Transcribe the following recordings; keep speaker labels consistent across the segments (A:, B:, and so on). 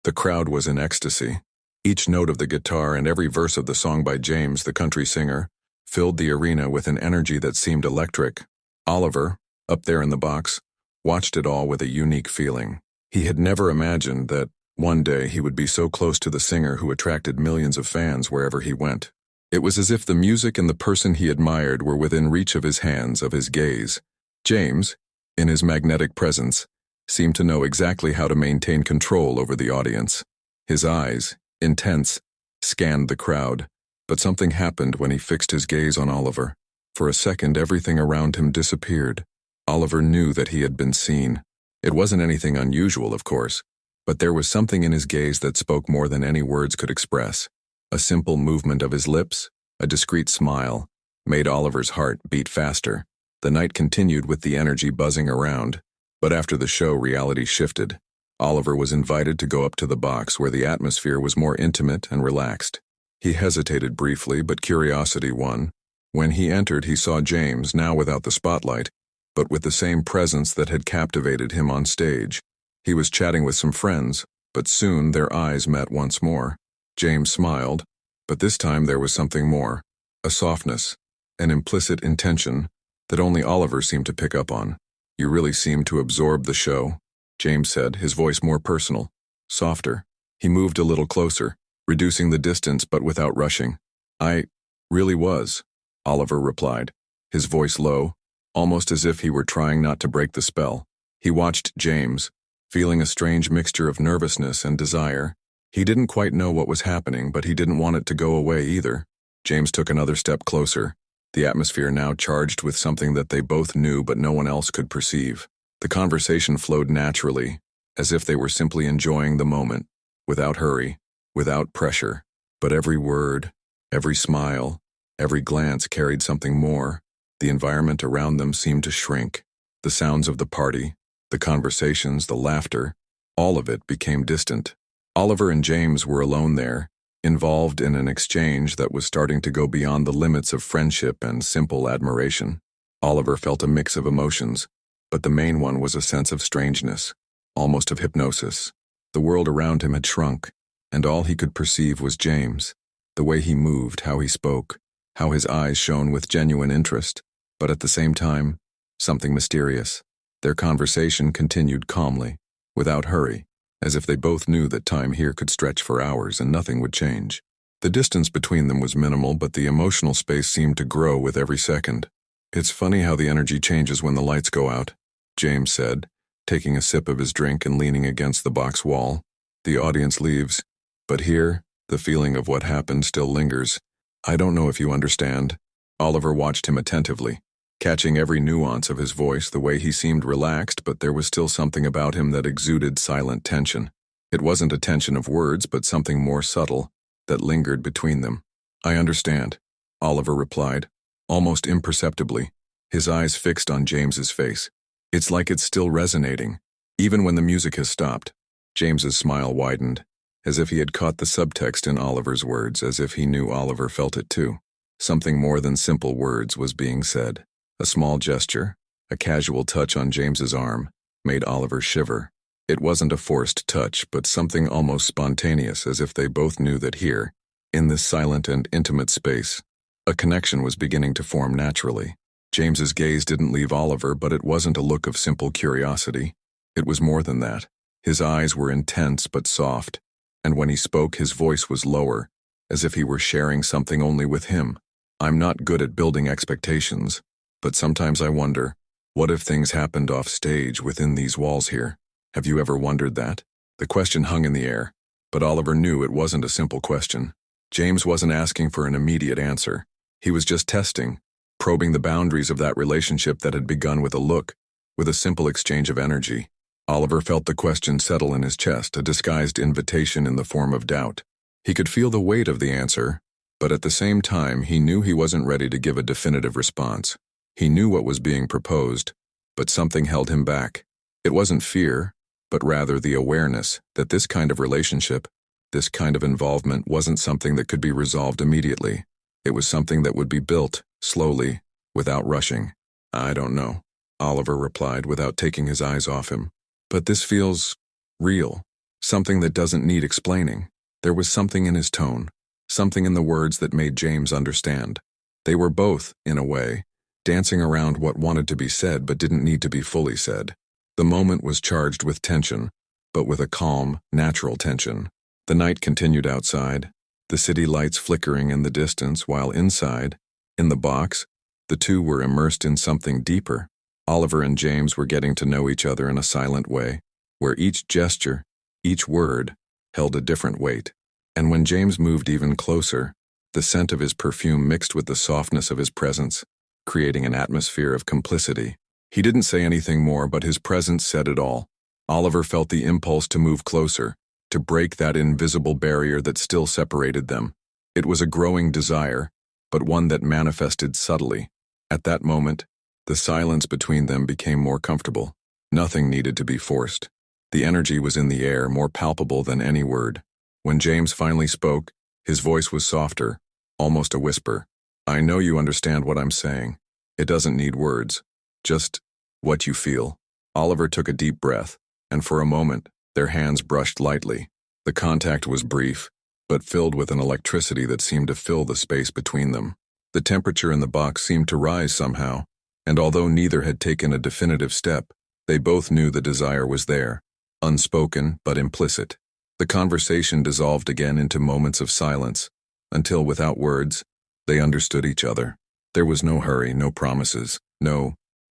A: The crowd was in ecstasy. Each note of the guitar and every verse of the song by James, the country singer, filled the arena with an energy that seemed electric. Oliver, up there in the box, watched it all with a unique feeling. He had never imagined that one day he would be so close to the singer who attracted millions of fans wherever he went. It was as if the music and the person he admired were within reach of his hands, of his gaze. James, in his magnetic presence, seemed to know exactly how to maintain control over the audience. His eyes, intense, scanned the crowd, but something happened when he fixed his gaze on Oliver. For a second, everything around him disappeared. Oliver knew that he had been seen. It wasn't anything unusual, of course, but there was something in his gaze that spoke more than any words could express. A simple movement of his lips, a discreet smile, made Oliver's heart beat faster. The night continued with the energy buzzing around, but after the show, reality shifted. Oliver was invited to go up to the box where the atmosphere was more intimate and relaxed. He hesitated briefly, but curiosity won. When he entered, he saw James, now without the spotlight, but with the same presence that had captivated him on stage. He was chatting with some friends, but soon their eyes met once more. James smiled, but this time there was something more, a softness, an implicit intention that only Oliver seemed to pick up on. "You really seem to absorb the show," James said, his voice more personal, softer. He moved a little closer, reducing the distance but without rushing. "I really was," Oliver replied, his voice low, almost as if he were trying not to break the spell. He watched James, feeling a strange mixture of nervousness and desire. He didn't quite know what was happening, but he didn't want it to go away either. James took another step closer, the atmosphere now charged with something that they both knew but no one else could perceive. The conversation flowed naturally, as if they were simply enjoying the moment, without hurry, without pressure. But every word, every smile, every glance carried something more. The environment around them seemed to shrink. The sounds of the party, the conversations, the laughter, all of it became distant. Oliver and James were alone there, involved in an exchange that was starting to go beyond the limits of friendship and simple admiration. Oliver felt a mix of emotions, but the main one was a sense of strangeness, almost of hypnosis. The world around him had shrunk, and all he could perceive was James. The way he moved, how he spoke, how his eyes shone with genuine interest, but at the same time, something mysterious. Their conversation continued calmly, without hurry, as if they both knew that time here could stretch for hours and nothing would change. The distance between them was minimal, but the emotional space seemed to grow with every second. "It's funny how the energy changes when the lights go out," James said, taking a sip of his drink and leaning against the box wall. "The audience leaves, but here, the feeling of what happened still lingers. I don't know if you understand." Oliver watched him attentively, catching every nuance of his voice, the way he seemed relaxed, but there was still something about him that exuded silent tension. It wasn't a tension of words, but something more subtle that lingered between them. "I understand," Oliver replied, almost imperceptibly, his eyes fixed on James's face. "It's like it's still resonating, even when the music has stopped." James's smile widened, as if he had caught the subtext in Oliver's words, as if he knew Oliver felt it too. Something more than simple words was being said. A small gesture, a casual touch on James's arm, made Oliver shiver. It wasn't a forced touch, but something almost spontaneous, as if they both knew that here, in this silent and intimate space, a connection was beginning to form naturally. James's gaze didn't leave Oliver, but it wasn't a look of simple curiosity. It was more than that. His eyes were intense but soft, and when he spoke, his voice was lower, as if he were sharing something only with him. "I'm not good at building expectations, but sometimes I wonder, what if things happened off stage within these walls here? Have you ever wondered that?" The question hung in the air, but Oliver knew it wasn't a simple question. James wasn't asking for an immediate answer. He was just testing, probing the boundaries of that relationship that had begun with a look, with a simple exchange of energy. Oliver felt the question settle in his chest, a disguised invitation in the form of doubt. He could feel the weight of the answer, but at the same time he knew he wasn't ready to give a definitive response. He knew what was being proposed, but something held him back. It wasn't fear, but rather the awareness that this kind of relationship, this kind of involvement wasn't something that could be resolved immediately. It was something that would be built, slowly, without rushing. "I don't know," Oliver replied without taking his eyes off him. "But this feels real," something that doesn't need explaining. There was something in his tone, something in the words that made James understand. They were both, in a way, dancing around what wanted to be said but didn't need to be fully said. The moment was charged with tension, but with a calm, natural tension. The night continued outside, the city lights flickering in the distance, while inside, in the box, the two were immersed in something deeper. Oliver and James were getting to know each other in a silent way, where each gesture, each word, held a different weight. And when James moved even closer, the scent of his perfume mixed with the softness of his presence, creating an atmosphere of complicity. He didn't say anything more, but his presence said it all. Oliver felt the impulse to move closer, to break that invisible barrier that still separated them. It was a growing desire, but one that manifested subtly. At that moment, the silence between them became more comfortable. Nothing needed to be forced. The energy was in the air, more palpable than any word. When James finally spoke, his voice was softer, almost a whisper. I know you understand what I'm saying. It doesn't need words. Just what you feel. Oliver took a deep breath, and for a moment, their hands brushed lightly. The contact was brief, but filled with an electricity that seemed to fill the space between them. The temperature in the box seemed to rise somehow, and although neither had taken a definitive step, they both knew the desire was there, unspoken but implicit. The conversation dissolved again into moments of silence, until without words, they understood each other. There was no hurry, no promises,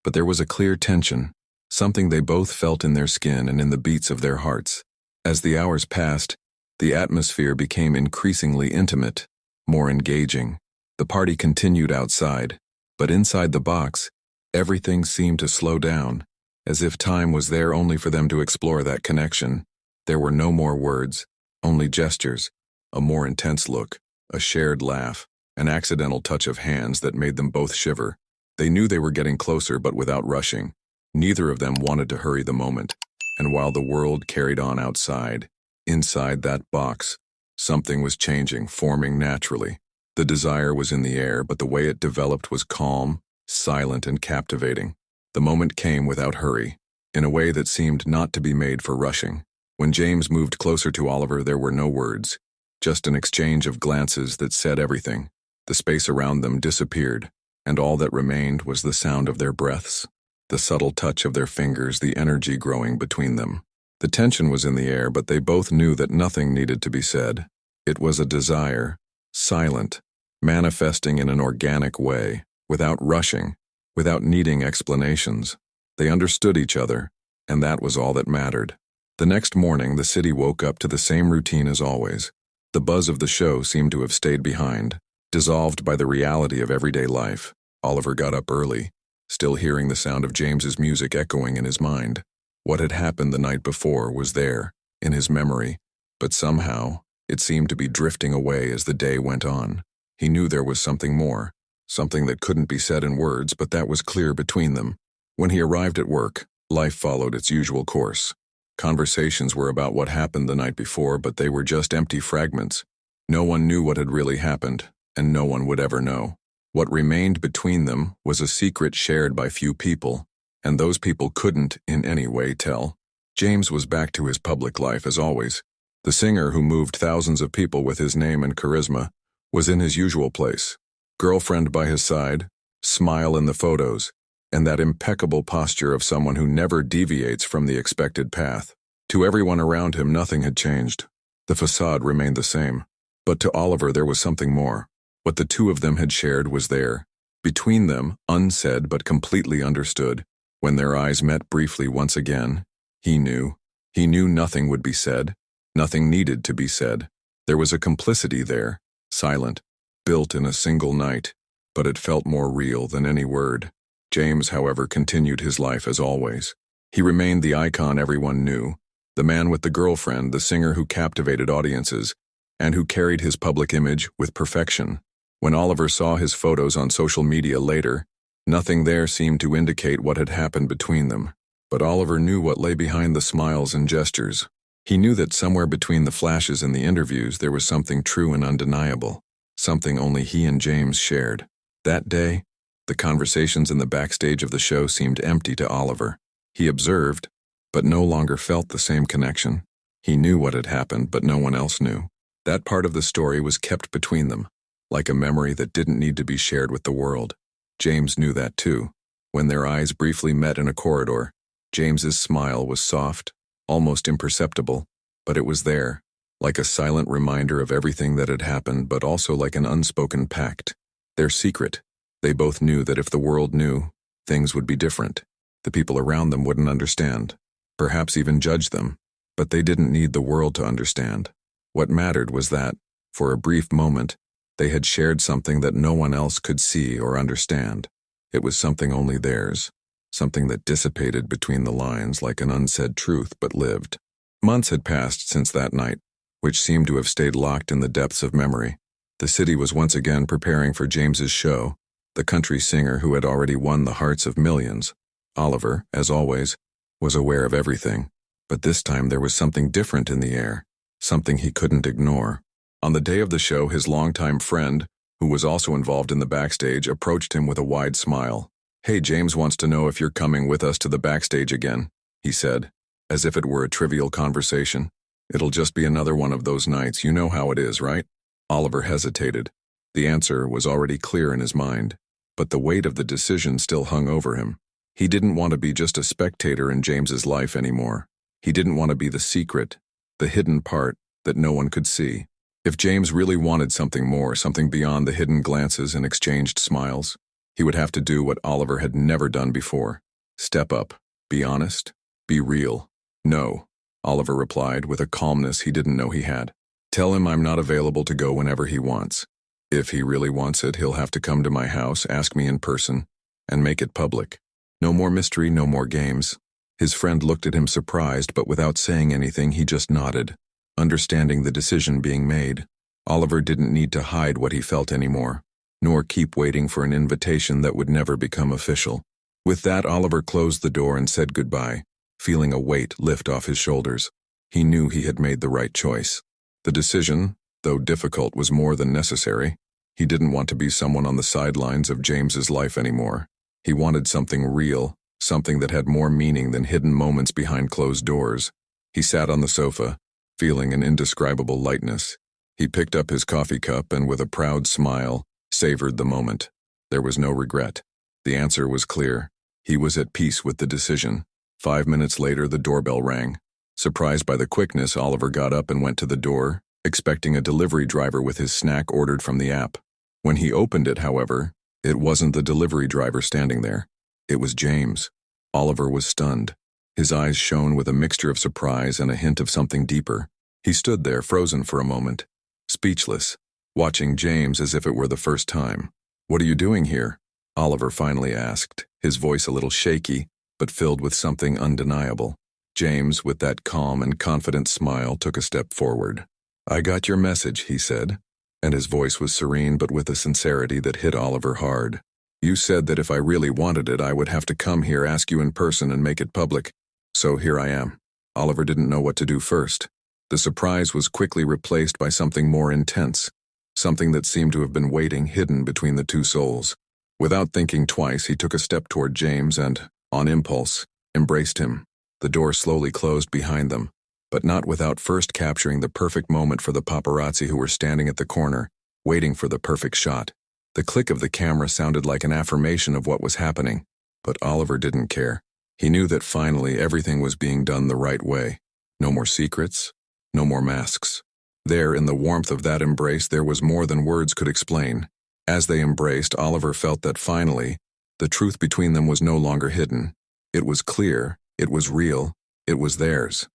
A: but there was a clear tension, something they both felt in their skin and in the beats of their hearts. As the hours passed, the atmosphere became increasingly intimate, more engaging. The party continued outside, but inside the box, everything seemed to slow down, as if time was there only for them to explore that connection. There were no more words, only gestures, a more intense look, a shared laugh, an accidental touch of hands that made them both shiver. They knew they were getting closer, but without rushing. Neither of them wanted to hurry the moment, and while the world carried on outside, inside that box, something was changing, forming naturally. The desire was in the air, but the way it developed was calm, silent, and captivating. The moment came without hurry, in a way that seemed not to be made for rushing. When James moved closer to Oliver, there were no words, just an exchange of glances that said everything. The space around them disappeared, and all that remained was the sound of their breaths, the subtle touch of their fingers, the energy growing between them. The tension was in the air, but they both knew that nothing needed to be said. It was a desire, silent, manifesting in an organic way, without rushing, without needing explanations. They understood each other, and that was all that mattered. The next morning, the city woke up to the same routine as always. The buzz of the show seemed to have stayed behind, dissolved by the reality of everyday life. Oliver got up early, still hearing the sound of James's music echoing in his mind. What had happened the night before was there, in his memory, but somehow, it seemed to be drifting away as the day went on. He knew there was something more, something that couldn't be said in words, but that was clear between them. When he arrived at work, life followed its usual course. Conversations were about what happened the night before, but they were just empty fragments. No one knew what had really happened, and no one would ever know. What remained between them was a secret shared by few people, and those people couldn't in any way tell. James was back to his public life as always. The singer who moved thousands of people with his name and charisma was in his usual place. Girlfriend by his side, smile in the photos, and that impeccable posture of someone who never deviates from the expected path. To everyone around him, nothing had changed. The facade remained the same. But to Oliver, there was something more. What the two of them had shared was there, between them, unsaid but completely understood. When their eyes met briefly once again, he knew nothing would be said, nothing needed to be said. There was a complicity there, silent, built in a single night, but it felt more real than any word. James, however, continued his life as always. He remained the icon everyone knew, the man with the girlfriend, the singer who captivated audiences, and who carried his public image with perfection. When Oliver saw his photos on social media later, nothing there seemed to indicate what had happened between them. But Oliver knew what lay behind the smiles and gestures. He knew that somewhere between the flashes and the interviews there was something true and undeniable, something only he and James shared. That day, the conversations in the backstage of the show seemed empty to Oliver. He observed, but no longer felt the same connection. He knew what had happened, but no one else knew. That part of the story was kept between them, like a memory that didn't need to be shared with the world. James knew that too. When their eyes briefly met in a corridor, James's smile was soft, almost imperceptible, but it was there, like a silent reminder of everything that had happened, but also like an unspoken pact. Their secret. They both knew that if the world knew, things would be different. The people around them wouldn't understand, perhaps even judge them, but they didn't need the world to understand. What mattered was that, for a brief moment, they had shared something that no one else could see or understand. It was something only theirs, something that dissipated between the lines like an unsaid truth but lived. Months had passed since that night, which seemed to have stayed locked in the depths of memory. The city was once again preparing for James's show, the country singer who had already won the hearts of millions. Oliver, as always, was aware of everything, but this time there was something different in the air, something he couldn't ignore. On the day of the show, his longtime friend, who was also involved in the backstage, approached him with a wide smile. "Hey, James wants to know if you're coming with us to the backstage again," he said, as if it were a trivial conversation. "It'll just be another one of those nights, you know how it is, right?" Oliver hesitated. The answer was already clear in his mind, but the weight of the decision still hung over him. He didn't want to be just a spectator in James's life anymore. He didn't want to be the secret, the hidden part that no one could see. If James really wanted something more, something beyond the hidden glances and exchanged smiles, he would have to do what Oliver had never done before. Step up, be honest, be real. "No," Oliver replied with a calmness he didn't know he had. "Tell him I'm not available to go whenever he wants. If he really wants it, he'll have to come to my house, ask me in person, and make it public. No more mystery, no more games." His friend looked at him surprised, but without saying anything, he just nodded, understanding the decision being made. Oliver didn't need to hide what he felt anymore, nor keep waiting for an invitation that would never become official. With that, Oliver closed the door and said goodbye, feeling a weight lift off his shoulders. He knew he had made the right choice. The decision, though difficult, was more than necessary. He didn't want to be someone on the sidelines of James's life anymore. He wanted something real, something that had more meaning than hidden moments behind closed doors. He sat on the sofa, feeling an indescribable lightness. He picked up his coffee cup and with a proud smile, savored the moment. There was no regret. The answer was clear. He was at peace with the decision. 5 minutes later, the doorbell rang. Surprised by the quickness, Oliver got up and went to the door, expecting a delivery driver with his snack ordered from the app. When he opened it, however, it wasn't the delivery driver standing there. It was James. Oliver was stunned. His eyes shone with a mixture of surprise and a hint of something deeper. He stood there, frozen for a moment, speechless, watching James as if it were the first time. "What are you doing here?" Oliver finally asked, his voice a little shaky, but filled with something undeniable. James, with that calm and confident smile, took a step forward. "I got your message," he said, and his voice was serene but with a sincerity that hit Oliver hard. "You said that if I really wanted it, I would have to come here, ask you in person, and make it public. So here I am." Oliver didn't know what to do first. The surprise was quickly replaced by something more intense, something that seemed to have been waiting hidden between the two souls. Without thinking twice, he took a step toward James and, on impulse, embraced him. The door slowly closed behind them, but not without first capturing the perfect moment for the paparazzi who were standing at the corner, waiting for the perfect shot. The click of the camera sounded like an affirmation of what was happening, but Oliver didn't care. He knew that finally everything was being done the right way. No more secrets, no more masks. There, in the warmth of that embrace, there was more than words could explain. As they embraced, Oliver felt that finally, the truth between them was no longer hidden. It was clear, it was real, it was theirs.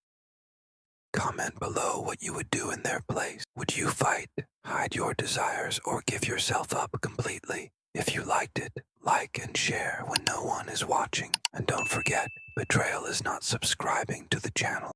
B: Comment below what you would do in their place. Would you fight, hide your desires, or give yourself up completely? If you liked it, like and share when no one is watching. And don't forget, betrayal is not subscribing to the channel.